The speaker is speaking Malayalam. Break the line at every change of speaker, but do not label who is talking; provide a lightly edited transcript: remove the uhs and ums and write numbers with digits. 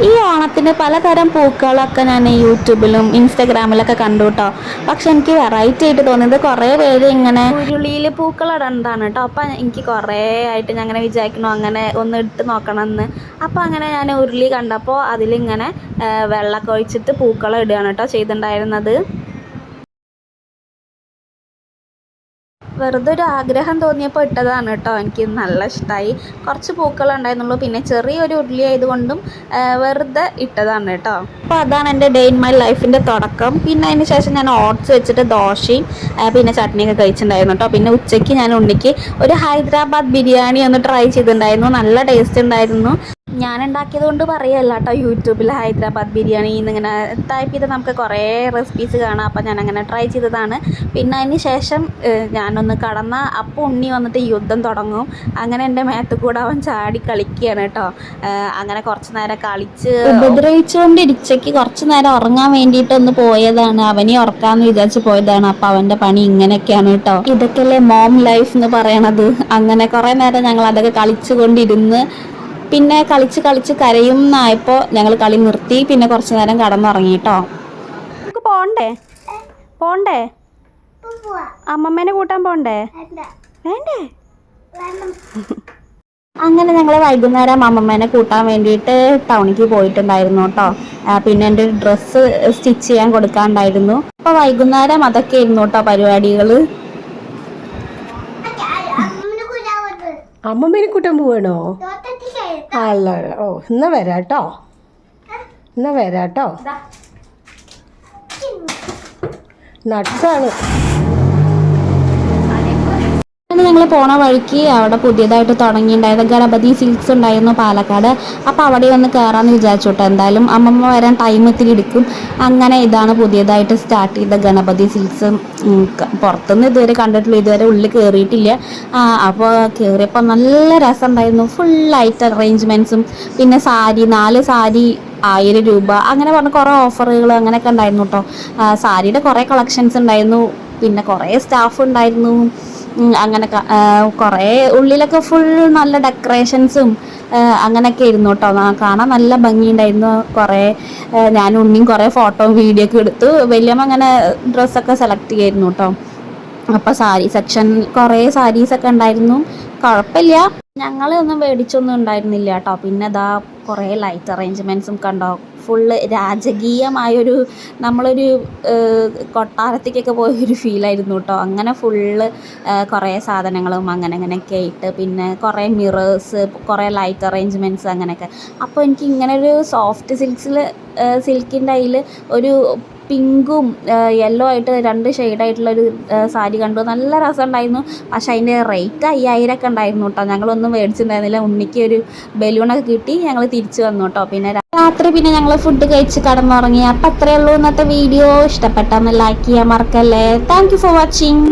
ഈ ഓണത്തിന് പലതരം പൂക്കളൊക്കെ ഞാൻ യൂട്യൂബിലും ഇൻസ്റ്റഗ്രാമിലൊക്കെ കണ്ടു കേട്ടോ. പക്ഷെ എനിക്ക് വെറൈറ്റി ആയിട്ട് തോന്നിയത് കുറേ പേര് ഇങ്ങനെ ഉരുളിയിൽ പൂക്കളിടേണ്ടതാണ് കേട്ടോ. അപ്പം എനിക്ക് കുറേ ആയിട്ട് ഞാൻ അങ്ങനെ വിചാരിക്കണോ അങ്ങനെ ഒന്ന് ഇട്ട് നോക്കണം എന്ന്. അപ്പോൾ അങ്ങനെ ഞാൻ ഉരുളി കണ്ടപ്പോൾ അതിലിങ്ങനെ വെള്ളമൊക്കെ ഒഴിച്ചിട്ട് പൂക്കളം ഇടുകയാണ് കേട്ടോ ചെയ്തിട്ടുണ്ടായിരുന്നത്. വെറുതെ ഒരു ആഗ്രഹം തോന്നിയപ്പോൾ ഇട്ടതാണ് കേട്ടോ. എനിക്ക് നല്ല ഇഷ്ടമായി. കുറച്ച് പൂക്കൾ ഉണ്ടായിരുന്നുള്ളൂ, പിന്നെ ചെറിയൊരു ഉരുളി ആയതുകൊണ്ടും വെറുതെ ഇട്ടതാണ് കേട്ടോ. അപ്പോൾ അതാണ് എൻ്റെ ഡേ ഇൻ മൈ ലൈഫിൻ്റെ തുടക്കം. പിന്നെ അതിന് ശേഷം ഞാൻ ഓട്സ് വെച്ചിട്ട് ദോശയും പിന്നെ ചട്നിയൊക്കെ കഴിച്ചിട്ടുണ്ടായിരുന്നു കേട്ടോ. പിന്നെ ഉച്ചയ്ക്ക് ഞാൻ ഉണ്ണിക്ക് ഒരു ഹൈദരാബാദ് ബിരിയാണി ഒന്ന് ട്രൈ ചെയ്തിട്ടുണ്ടായിരുന്നു. നല്ല ടേസ്റ്റ് ഉണ്ടായിരുന്നു. ഞാൻ ഉണ്ടാക്കിയത് കൊണ്ട് പറയുകയല്ല കേട്ടോ. യൂട്യൂബിൽ ഹൈദരാബാദ് ബിരിയാണി എന്നിങ്ങനെ ടൈപ്പ് ചെയ്ത് നമുക്ക് കുറേ റെസിപ്പീസ് കാണാം. അപ്പോൾ ഞാനങ്ങനെ ട്രൈ ചെയ്തതാണ്. പിന്നെ അതിന് ശേഷം ഞാനൊന്ന് കടന്ന അപ്പോൾ ഉണ്ണി വന്നിട്ട് യുദ്ധം തുടങ്ങും. അങ്ങനെ എൻ്റെ മേത്ത് കൂടെ അവൻ ചാടി കളിക്കുകയാണ് കേട്ടോ. അങ്ങനെ കുറച്ച് നേരം കളിച്ച് ഉപദ്രവിച്ചുകൊണ്ടിരിച്ചയ്ക്ക് കുറച്ച് നേരം ഉറങ്ങാൻ വേണ്ടിയിട്ട് ഒന്ന് പോയതാണ്. അവനെ ഉറക്കാമെന്ന് വിചാരിച്ച് പോയതാണ്. അപ്പോൾ അവൻ്റെ പണി ഇങ്ങനെയൊക്കെയാണ് കേട്ടോ. ഇതൊക്കെയല്ലേ മോം ലൈഫ് എന്ന് പറയണത്. അങ്ങനെ കുറേ നേരം ഞങ്ങൾ അതൊക്കെ കളിച്ചുകൊണ്ടിരുന്ന് പിന്നെ കളിച്ച് കരയുന്നായപ്പോൾ ഞങ്ങൾ കളി നിർത്തി. പിന്നെ കുറച്ച് നേരം കടന്നുറങ്ങി കേട്ടോ. നമുക്ക് പോണ്ടേ അമ്മമ്മേനെ കൂട്ടാൻ പോണ്ടേ? വേണ്ടേ? അങ്ങനെ ഞങ്ങൾ വൈകുന്നേരം അമ്മമ്മേനെ കൂട്ടാൻ വേണ്ടിയിട്ട് ടൗണിലേക്ക് പോയിട്ടുണ്ടായിരുന്നു കേട്ടോ. പിന്നെ എൻ്റെ ഡ്രസ്സ് സ്റ്റിച്ച് ചെയ്യാൻ കൊടുക്കാനുണ്ടായിരുന്നു. അപ്പോൾ വൈകുന്നേരം അതൊക്കെ ആയിരുന്നു കേട്ടോ പരിപാടികൾ.
അമ്മമ്മേനെ കൂട്ടാൻ പോവാണോ? അല്ല, ഓ എന്നാ വരാട്ടോ. നട്സാണ്.
ഞങ്ങൾ പോണ വഴിക്ക് അവിടെ പുതിയതായിട്ട് തുടങ്ങിയിട്ടുണ്ടായത് ഗണപതി സിൽക്സ് ഉണ്ടായിരുന്നു പാലക്കാട്. അപ്പോൾ അവിടെ ഒന്ന് കയറാമെന്ന് വിചാരിച്ചു കേട്ടോ. എന്തായാലും അമ്മമ്മ വരാൻ ടൈം ഇത്തിരി എടുക്കും. അങ്ങനെ ഇതാണ് പുതിയതായിട്ട് സ്റ്റാർട്ട് ചെയ്ത ഗണപതി സിൽക്സ്. പുറത്തുനിന്ന് ഇതുവരെ കണ്ടിട്ടില്ല, ഇതുവരെ ഉള്ളിൽ കയറിയിട്ടില്ല. അപ്പോൾ കയറിയപ്പോൾ നല്ല രസമുണ്ടായിരുന്നു. ഫുൾ ലൈറ്റ് അറേഞ്ച്മെൻറ്റ്സും പിന്നെ സാരി 4 സാരി 1000 രൂപ അങ്ങനെ പറഞ്ഞ് കുറേ ഓഫറുകൾ അങ്ങനെയൊക്കെ ഉണ്ടായിരുന്നു കേട്ടോ. സാരിയുടെ കുറേ കളക്ഷൻസ് ഉണ്ടായിരുന്നു. പിന്നെ കുറേ സ്റ്റാഫ് ഉണ്ടായിരുന്നു. അങ്ങനെ കുറേ ഉള്ളിലൊക്കെ ഫുൾ നല്ല ഡെക്കറേഷൻസും അങ്ങനെയൊക്കെ ആയിരുന്നു കേട്ടോ. കാണാൻ നല്ല ഭംഗിയുണ്ടായിരുന്നു. കുറേ ഞാനും ഉണ്ണിയും കുറേ ഫോട്ടോയും വീഡിയോ ഒക്കെ എടുത്തു. വലിയമ്മ അങ്ങനെ ഡ്രസ്സൊക്കെ സെലക്ട് ചെയ്യായിരുന്നു കേട്ടോ. അപ്പോൾ സാരി സെക്ഷൻ കുറേ സാരീസൊക്കെ ഉണ്ടായിരുന്നു. കുഴപ്പമില്ല, ഞങ്ങളൊന്നും മേടിച്ചൊന്നും ഉണ്ടായിരുന്നില്ല കേട്ടോ. പിന്നെ ഇതാ കുറേ ലൈറ്റ് അറേഞ്ച്മെൻറ്റ്സും കണ്ടോ. ഫുള്ള് രാജകീയമായൊരു നമ്മളൊരു കൊട്ടാരത്തേക്കൊക്കെ പോയൊരു ഫീലായിരുന്നു കേട്ടോ. അങ്ങനെ ഫുള്ള് കുറേ സാധനങ്ങളും അങ്ങനെയൊക്കെ ആയിട്ട് പിന്നെ കുറേ മിറേഴ്സ്, കുറേ ലൈറ്റ് അറേഞ്ച്മെൻറ്റ്സ് അങ്ങനെയൊക്കെ. അപ്പോൾ എനിക്ക് ഇങ്ങനെ ഒരു സോഫ്റ്റ് സിൽക്കിൻ്റെ അതിൽ ഒരു പിങ്കും യെല്ലോ ആയിട്ട് 2 ഷെയ്ഡായിട്ടുള്ളൊരു സാരി കണ്ടു. നല്ല രസമുണ്ടായിരുന്നു. പക്ഷേ അതിൻ്റെ റേറ്റ് 5000 ഒക്കെ ഉണ്ടായിരുന്നു കേട്ടോ. ഞങ്ങളൊന്നും മേടിച്ചിട്ടുണ്ടായിരുന്നില്ല. ഉണ്ണിക്ക് ഒരു ബലൂണൊക്കെ കിട്ടി. ഞങ്ങൾ തിരിച്ചു വന്നു കേട്ടോ. പിന്നെ രാത്രി പിന്നെ ഞങ്ങൾ ഫുഡ് കഴിച്ച് കടന്നുറങ്ങി. അപ്പം അത്രയേ ഉള്ളൂ ഇന്നത്തെ വീഡിയോ. ഇഷ്ടപ്പെട്ടാൽ ലൈക്ക് ചെയ്യാൻ മറക്കല്ലേ. Thank you for watching.